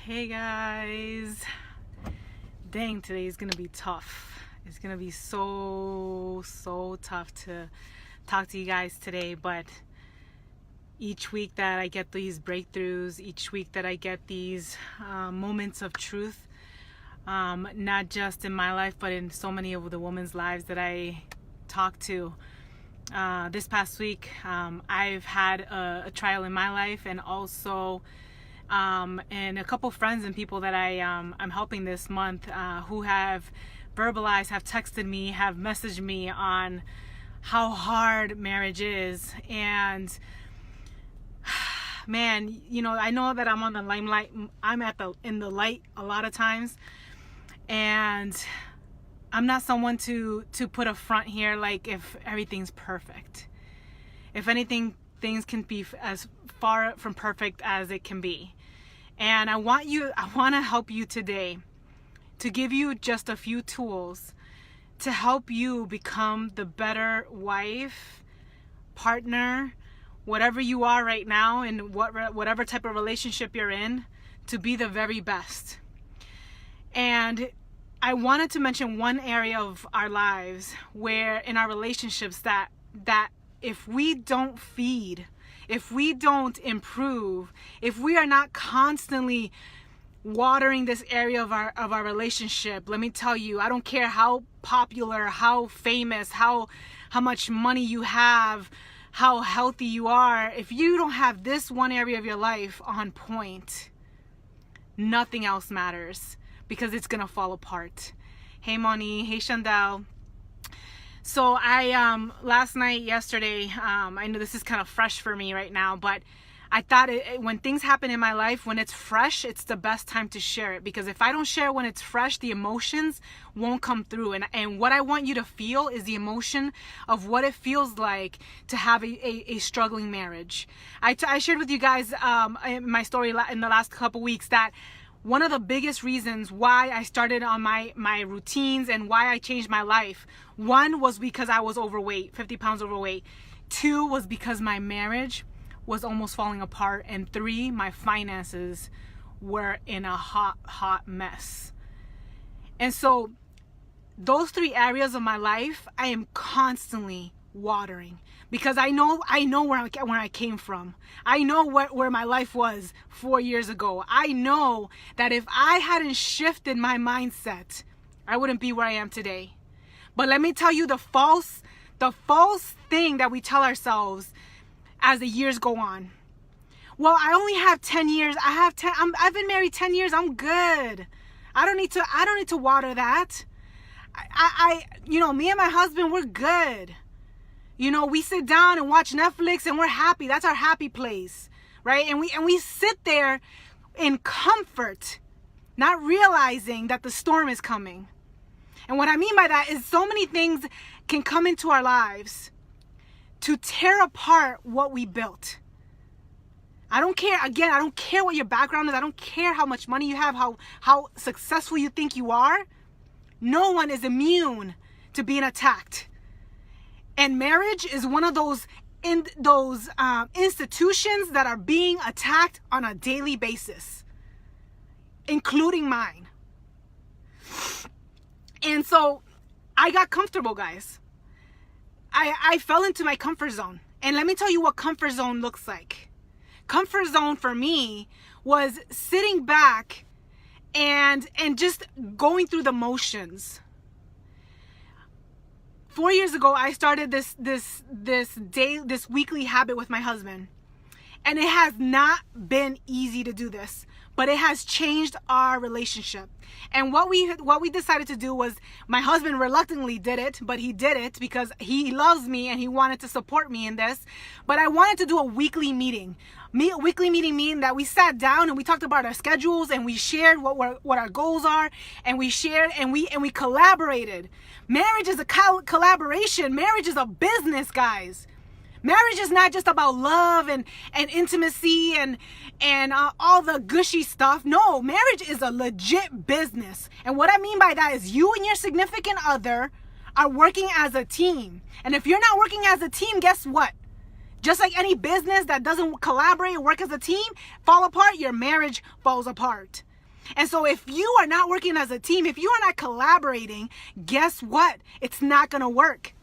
Hey guys, dang, today is gonna be tough. It's gonna be so tough to talk to you guys today, but each week that I get these breakthroughs, each week that I get these moments of truth, not just in my life but in so many of the women's lives that I talk to. This past week I've had a trial in my life, and also and a couple friends and people that I'm helping this month who have verbalized, have texted me, have messaged me on how hard marriage is. And man, you know, I know that I'm on the limelight. I'm in the light a lot of times, and I'm not someone to put a front here like if everything's perfect. If anything, things can be as far from perfect as it can be. And I want to help you today, to give you just a few tools to help you become the better wife, partner, whatever you are right now, and whatever type of relationship you're in, to be the very best. And I wanted to mention one area of our lives where in our relationships that if we don't feed, if we don't improve, if we are not constantly watering this area of our relationship, let me tell you, I don't care how popular, how famous, how much money you have, how healthy you are, if you don't have this one area of your life on point, nothing else matters, because it's gonna fall apart. Hey Moni, hey Chandel. So I yesterday, I know this is kind of fresh for me right now, but I thought when things happen in my life, when it's fresh, it's the best time to share it, because if I don't share when it's fresh, the emotions won't come through. And what I want you to feel is the emotion of what it feels like to have a struggling marriage. I shared with you guys in my story in the last couple weeks that one of the biggest reasons why I started on my routines and why I changed my life, one was because I was overweight, 50 pounds overweight. Two was because my marriage was almost falling apart. And three, my finances were in a hot mess. And so those three areas of my life, I am constantly watering, because I know where I came from. I know where my life was 4 years ago. I know that if I hadn't shifted my mindset, I wouldn't be where I am today. But let me tell you the false thing that we tell ourselves as the years go on. Well, I only have 10 years. I've been married 10 years. I'm good. I don't need to water that. You know, me and my husband, we're good. You know, we sit down and watch Netflix and we're happy. That's our happy place, right? And we sit there in comfort, not realizing that the storm is coming. And what I mean by that is so many things can come into our lives to tear apart what we built. I don't care what your background is. I don't care how much money you have, how successful you think you are. No one is immune to being attacked. And marriage is one of those institutions that are being attacked on a daily basis, including mine. And so I got comfortable, guys. I fell into my comfort zone. And let me tell you what comfort zone looks like. Comfort zone for me was sitting back and just going through the motions. 4 years ago, I started this weekly habit with my husband. And it has not been easy to do this, but it has changed our relationship. And what we decided to do was, my husband reluctantly did it, but he did it because he loves me and he wanted to support me in this. But I wanted to do a weekly meeting. Meaning that we sat down and we talked about our schedules and we shared what our goals are, and we shared and we collaborated. Marriage is a collaboration. Marriage is a business, guys. Marriage is not just about love and intimacy and all the gushy stuff. No, marriage is a legit business. And what I mean by that is you and your significant other are working as a team. And if you're not working as a team, guess what? Just like any business that doesn't collaborate and work as a team, fall apart, your marriage falls apart. And so if you are not working as a team, if you are not collaborating, guess what? It's not going to work.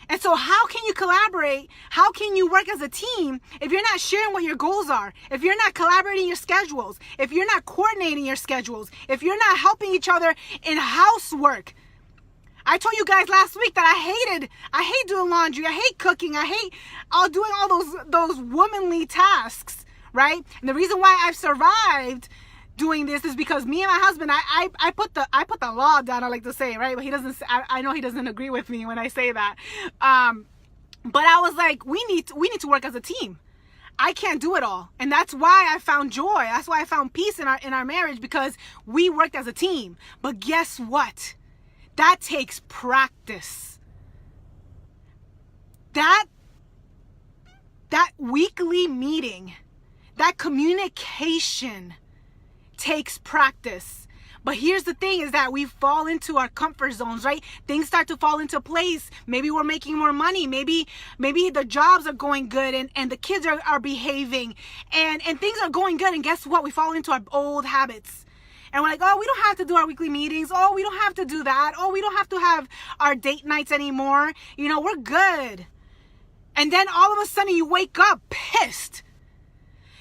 And so how can you collaborate? How can you work as a team if you're not sharing what your goals are? If you're not collaborating your schedules? If you're not coordinating your schedules? If you're not helping each other in housework? I told you guys last week that I hate doing laundry. I hate cooking. I hate doing all those womanly tasks, right? And the reason why I've survived doing this is because me and my husband, I put the law down, I like to say, right? But he doesn't. I know he doesn't agree with me when I say that. But I was like, we need to work as a team. I can't do it all, and that's why I found joy. That's why I found peace in our marriage, because we worked as a team. But guess what? That takes practice. That weekly meeting, that communication takes practice. But here's the thing, is that we fall into our comfort zones, right? Things start to fall into place. Maybe we're making more money. Maybe the jobs are going good, and the kids are behaving, and things are going good. And guess what? We fall into our old habits. And we're like, oh, we don't have to do our weekly meetings. Oh, we don't have to do that. Oh, we don't have to have our date nights anymore. We're good. And then all of a sudden you wake up pissed.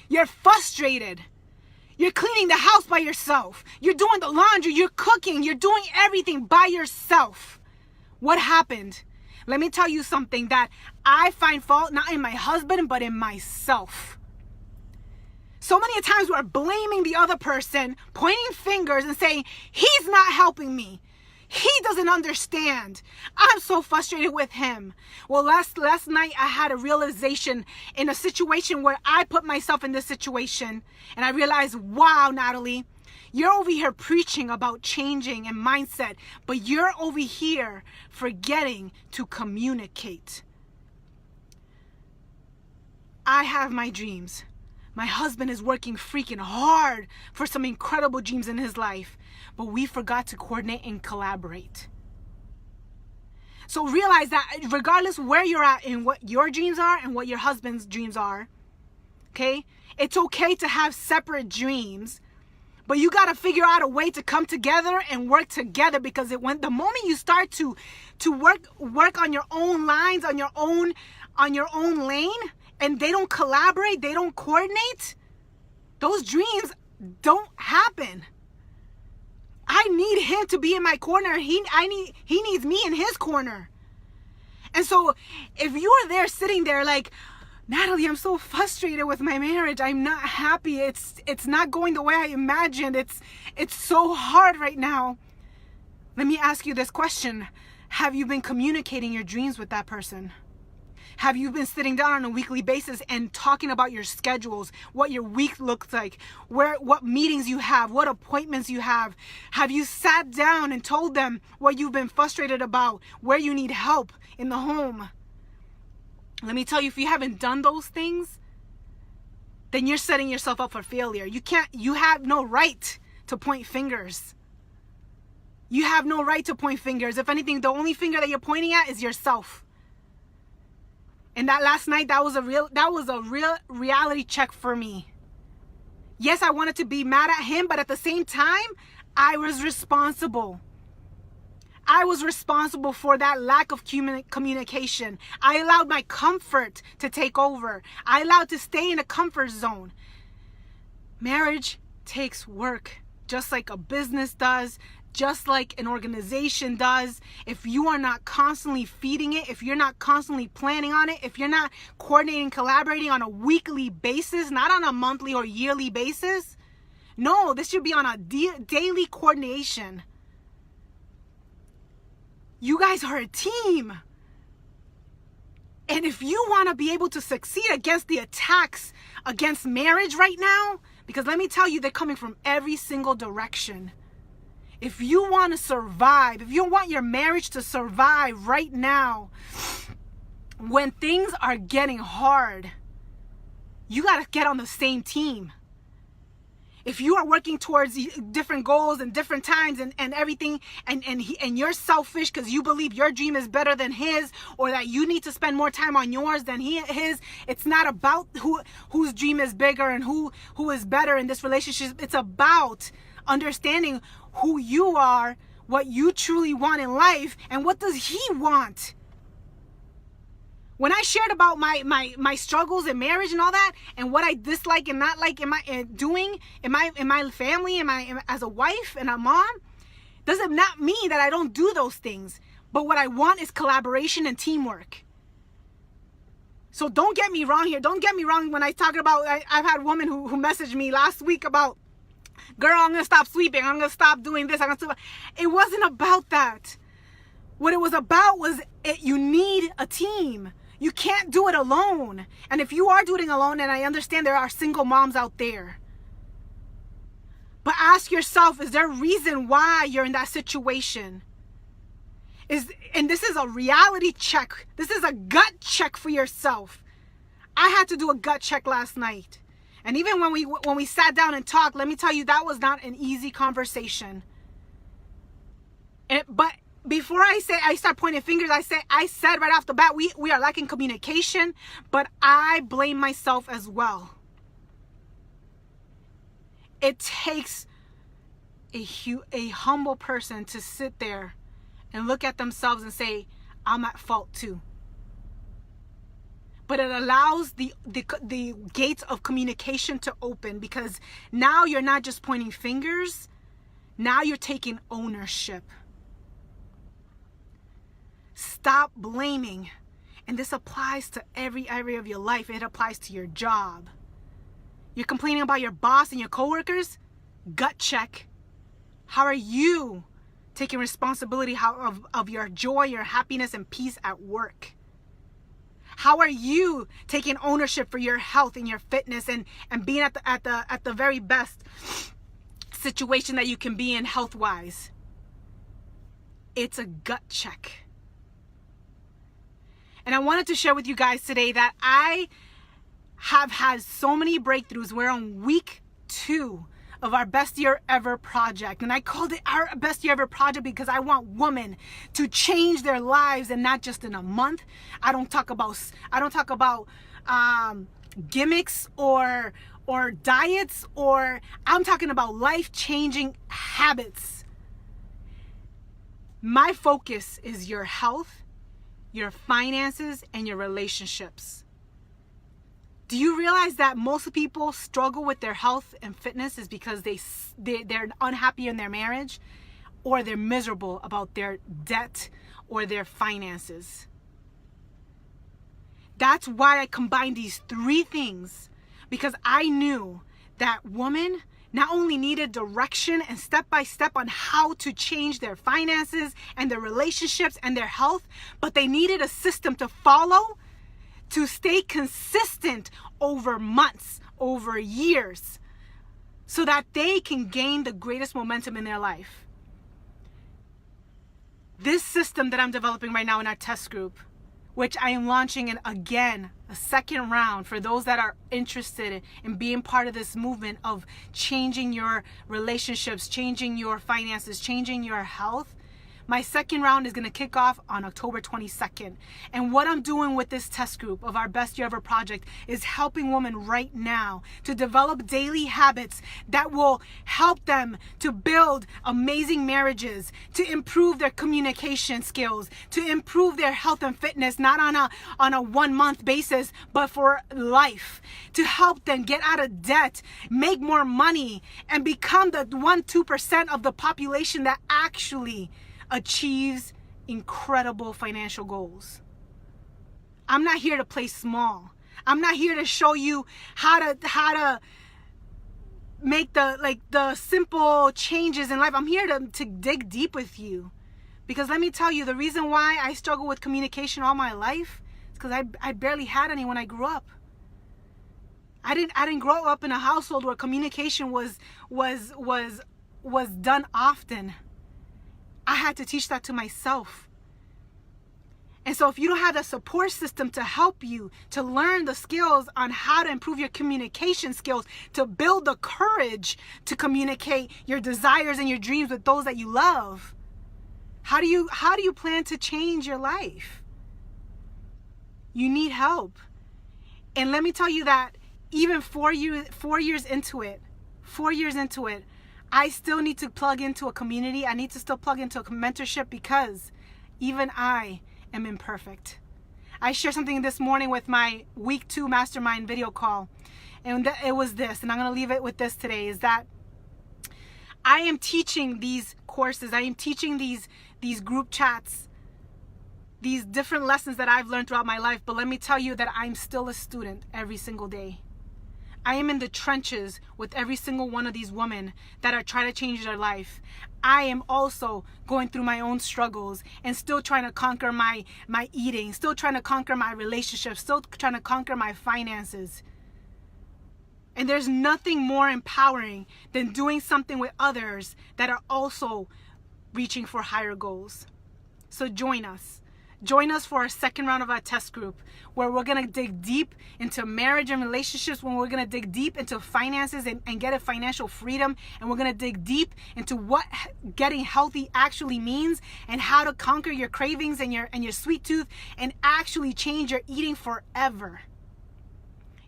You're frustrated. You're cleaning the house by yourself. You're doing the laundry. You're cooking. You're doing everything by yourself. What happened? Let me tell you something that I find fault not in my husband, but in myself. So many times we're blaming the other person, pointing fingers and saying, he's not helping me. He doesn't understand. I'm so frustrated with him. Well, last night I had a realization in a situation where I put myself in this situation, and I realized, wow, Natalie, you're over here preaching about changing and mindset, but you're over here forgetting to communicate. I have my dreams. My husband is working freaking hard for some incredible dreams in his life, but we forgot to coordinate and collaborate. So realize that regardless where you're at in what your dreams are and what your husband's dreams are, okay? It's okay to have separate dreams, but you got to figure out a way to come together and work together, because the moment you start to work on your own lines, on your own lane, and they don't collaborate, they don't coordinate, those dreams don't happen. I need him to be in my corner. He needs me in his corner. And so if you are there sitting there like, Natalie, I'm so frustrated with my marriage. I'm not happy. It's not going the way I imagined. It's so hard right now. Let me ask you this question. Have you been communicating your dreams with that person? Have you been sitting down on a weekly basis and talking about your schedules, what your week looks like, what meetings you have, what appointments you have? Have you sat down and told them what you've been frustrated about, where you need help in the home? Let me tell you, if you haven't done those things, then you're setting yourself up for failure. You have no right to point fingers. You have no right to point fingers. If anything, the only finger that you're pointing at is yourself. And that last night, that was a real reality check for me. Yes, I wanted to be mad at him, but at the same time, I was responsible. I was responsible for that lack of communication. I allowed my comfort to take over. I allowed to stay in a comfort zone. Marriage takes work, just like a business does, just like an organization does. If you are not constantly feeding it, if you're not constantly planning on it, if you're not coordinating, collaborating on a weekly basis, not on a monthly or yearly basis, no, this should be on a daily coordination. You guys are a team. And if you want to be able to succeed against the attacks against marriage right now, because let me tell you, they're coming from every single direction. If you want to survive, if you want your marriage to survive right now, when things are getting hard, you got to get on the same team. If you are working towards different goals and different times and everything, and you're selfish because you believe your dream is better than his, or that you need to spend more time on yours than his, it's not about whose dream is bigger and who is better in this relationship. It's about understanding who you are, what you truly want in life, and what does he want. When I shared about my struggles in marriage and all that, and what I dislike and not like in my family, as a wife and a mom, doesn't not mean that I don't do those things. But what I want is collaboration and teamwork. So don't get me wrong here. Don't get me wrong when I talk about, I've had women who messaged me last week about, girl, I'm going to stop sleeping. I'm going to stop doing this. It wasn't about that. What it was about was you need a team. You can't do it alone. And if you are doing it alone, and I understand there are single moms out there, but ask yourself, is there a reason why you're in that situation? And this is a reality check. This is a gut check for yourself. I had to do a gut check last night. And even when we sat down and talked, let me tell you, that was not an easy conversation. But before I start pointing fingers, I said right off the bat, we are lacking communication, but I blame myself as well. It takes a humble person to sit there and look at themselves and say, I'm at fault too. But it allows the gates of communication to open, because now you're not just pointing fingers, now you're taking ownership. Stop blaming. And this applies to every area of your life. It applies to your job. You're complaining about your boss and your coworkers? Gut check. How are you taking responsibility of your joy, your happiness, and peace at work? How are you taking ownership for your health and your fitness and being at the very best situation that you can be in health-wise? It's a gut check. And I wanted to share with you guys today that I have had so many breakthroughs. We're on week 2 of our Best Year Ever project. And I called it our Best Year Ever project because I want women to change their lives, and not just in a month. I don't talk about gimmicks or diets, or I'm talking about life-changing habits. My focus is your health, your finances, and your relationships. Do you realize that most people struggle with their health and fitness is because they're unhappy in their marriage, or they're miserable about their debt or their finances? That's why I combined these 3 things, because I knew that women not only needed direction and step-by-step on how to change their finances and their relationships and their health, but they needed a system to follow to stay consistent over months, over years, so that they can gain the greatest momentum in their life. This system that I'm developing right now in our test group, which I am launching in again, a second round for those that are interested in being part of this movement of changing your relationships, changing your finances, changing your health. My second round is going to kick off on October 22nd. And what I'm doing with this test group of our Best Year Ever project is helping women right now to develop daily habits that will help them to build amazing marriages, to improve their communication skills, to improve their health and fitness, not on a 1-month basis, but for life, to help them get out of debt, make more money, and become the 1-2% of the population that actually achieves incredible financial goals. I'm not here to play small. I'm not here to show you how to make the simple changes in life. I'm here to dig deep with you. Because let me tell you, the reason why I struggle with communication all my life is because I barely had any when I grew up. I didn't grow up in a household where communication was done often. I had to teach that to myself. And so if you don't have the support system to help you to learn the skills on how to improve your communication skills, to build the courage to communicate your desires and your dreams with those that you love, how do you plan to change your life? You need help. And let me tell you that even 4 years into it, I still need to plug into a community. I need to still plug into a mentorship because even I am imperfect. I shared something this morning with my week 2 mastermind video call, and it was this, and I'm going to leave it with this today, is that I am teaching these courses, I am teaching these group chats, these different lessons that I've learned throughout my life, but let me tell you that I'm still a student every single day. I am in the trenches with every single one of these women that are trying to change their life. I am also going through my own struggles and still trying to conquer my eating, still trying to conquer my relationships, still trying to conquer my finances. And there's nothing more empowering than doing something with others that are also reaching for higher goals. So join us. Join us for our second round of our test group, where we're going to dig deep into marriage and relationships, when we're going to dig deep into finances and get a financial freedom, and we're going to dig deep into what getting healthy actually means and how to conquer your cravings and your sweet tooth and actually change your eating forever.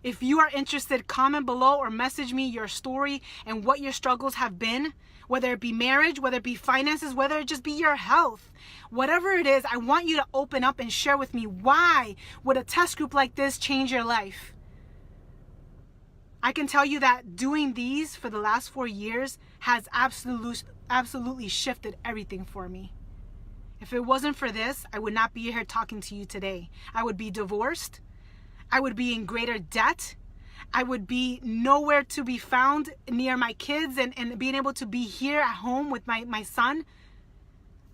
If you are interested, comment below or message me your story and what your struggles have been, whether it be marriage, whether it be finances, whether it just be your health. Whatever it is, I want you to open up and share with me, why would a test group like this change your life? I can tell you that doing these for the last 4 years has absolutely shifted everything for me. If it wasn't for this, I would not be here talking to you today. I would be divorced. I would be in greater debt. I would be nowhere to be found near my kids and being able to be here at home with my son.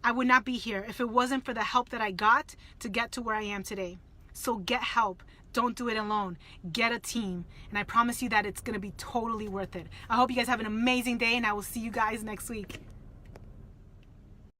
I would not be here if it wasn't for the help that I got to get to where I am today. So get help. Don't do it alone. Get a team. And I promise you that it's going to be totally worth it. I hope you guys have an amazing day, and I will see you guys next week.